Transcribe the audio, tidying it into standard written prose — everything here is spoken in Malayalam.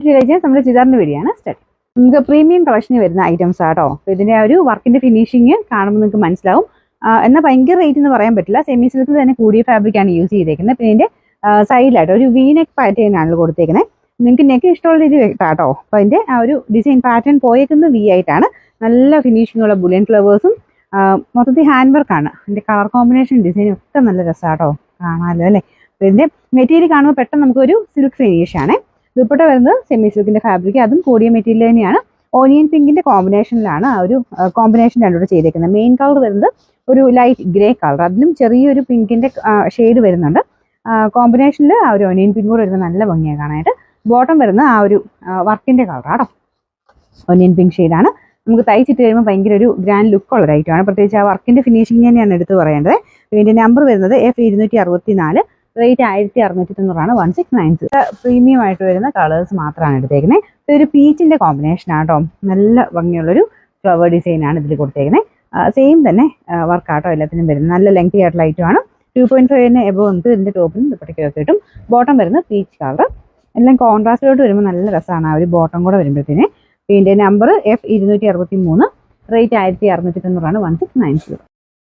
നമ്മുടെ ചുരിദാറിന്റെ വീഡിയോയാണ് സ്റ്റാർട്ട്. നമുക്ക് പ്രീമിയം കളക്ഷന് വരുന്ന ഐറ്റംസ് ആട്ടോ. അപ്പോൾ ഇതിന്റെ ആ ഒരു വർക്കിന്റെ ഫിനിഷിങ് കാണുമ്പോൾ നിങ്ങൾക്ക് മനസ്സിലാവും. എന്നാൽ ഭയങ്കര റേറ്റ് എന്ന് പറയാൻ പറ്റില്ല. സെമി സിൽക്ക് തന്നെ കൂടിയ ഫാബ്രിക് ആണ് യൂസ് ചെയ്തേക്കുന്നത്. പിന്നെ ഇതിന്റെ സൈഡിലായിട്ട് ഒരു വി നെക്ക് പാറ്റേൺ ആണ് കൊടുത്തേക്കുന്നത്. നിങ്ങൾക്ക് നെക്ക് ഇഷ്ടമുള്ള രീതി കേട്ടോ. അപ്പോൾ അതിന്റെ ആ ഒരു ഡിസൈൻ പാറ്റേൺ പോയേക്കുന്നത് വി ആയിട്ടാണ്. നല്ല ഫിനിഷിംഗ് ഉള്ള ബുലിയൻ ഫ്ലവേഴ്സും മൊത്തത്തിൽ ഹാൻഡ് വർക്കാണ്. ഇതിന്റെ കളർ കോമ്പിനേഷൻ ഡിസൈനും ഒക്കെ നല്ല രസമാട്ടോ കാണാമല്ലോ അല്ലേ. അപ്പോൾ ഇതിന്റെ മെറ്റീരിയൽ കാണുമ്പോൾ പെട്ടെന്ന് നമുക്കൊരു സിൽക്ക് ഫിനിഷ് ആണ്. ദുപ്പട്ട വരുന്നത് സെമി സിൽക്കിന്റെ ഫാബ്രിക്, അതും കൂടിയ മെറ്റീരിയൽ തന്നെയാണ്. ഓനിയൻ പിങ്കിന്റെ കോമ്പിനേഷനിലാണ് ആ ഒരു കോമ്പിനേഷൻ രണ്ടുകൂടെ ചെയ്തേക്കുന്നത്. മെയിൻ കളർ വരുന്നത് ഒരു ലൈറ്റ് ഗ്രേ കളർ, അതിലും ചെറിയൊരു പിങ്കിന്റെ ഷെയ്ഡ് വരുന്നുണ്ട്. കോമ്പിനേഷനിൽ ആ ഒരു ഓനിയൻ പിങ്ക് കൂടെ വരുന്നത് നല്ല ഭംഗിയാണ് കാണാനായിട്ട്. ബോട്ടം വരുന്ന ആ ഒരു വർക്കിന്റെ കളറാണോ, ഓനിയൻ പിങ്ക് ഷെയ്ഡാണ്. നമുക്ക് തയ്ച്ചിട്ട് കഴിയുമ്പോൾ ഭയങ്കര ഒരു ഗ്രാൻഡ് ലുക്കുള്ള ഒരു ഐറ്റമാണ്. പ്രത്യേകിച്ച് ആ വർക്കിന്റെ ഫിനിഷിംഗ് തന്നെയാണ് എടുത്ത് പറയേണ്ടത്. ഇതിന്റെ നമ്പർ വരുന്നത് F264, റേറ്റ് 1690 1696. പ്രീമിയം ആയിട്ട് വരുന്ന കളേഴ്സ് മാത്രമാണ് എടുത്തേക്കുന്നത്. ഒരു പീച്ചിന്റെ കോമ്പിനേഷൻ ആട്ടോ, നല്ല ഭംഗിയുള്ളൊരു ഫ്ലവർ ഡിസൈൻ ആണ് ഇതിൽ കൊടുത്തേക്കുന്നത്. സെയിം തന്നെ വർക്കാട്ടോ എല്ലാത്തിനും വരുന്നത്. നല്ല ലെങ്തി ആയിട്ടുള്ള ഐറ്റമാണ്. 2.5 എബോ നമുക്ക് ഇതിന്റെ ടോപ്പിനും ദുപ്പട്ടയ്ക്കൊക്കെ കിട്ടും. ബോട്ടം വരുന്നത് പീച്ച് കളർ. എല്ലാം കോൺട്രാസ്റ്റിലോട്ട് വരുമ്പോൾ നല്ല രസമാണ് ആ ഒരു ബോട്ടം കൂടെ വരുമ്പോഴത്തേന്. ഇതിന്റെ നമ്പർ F263, റേറ്റ് 1690 1690.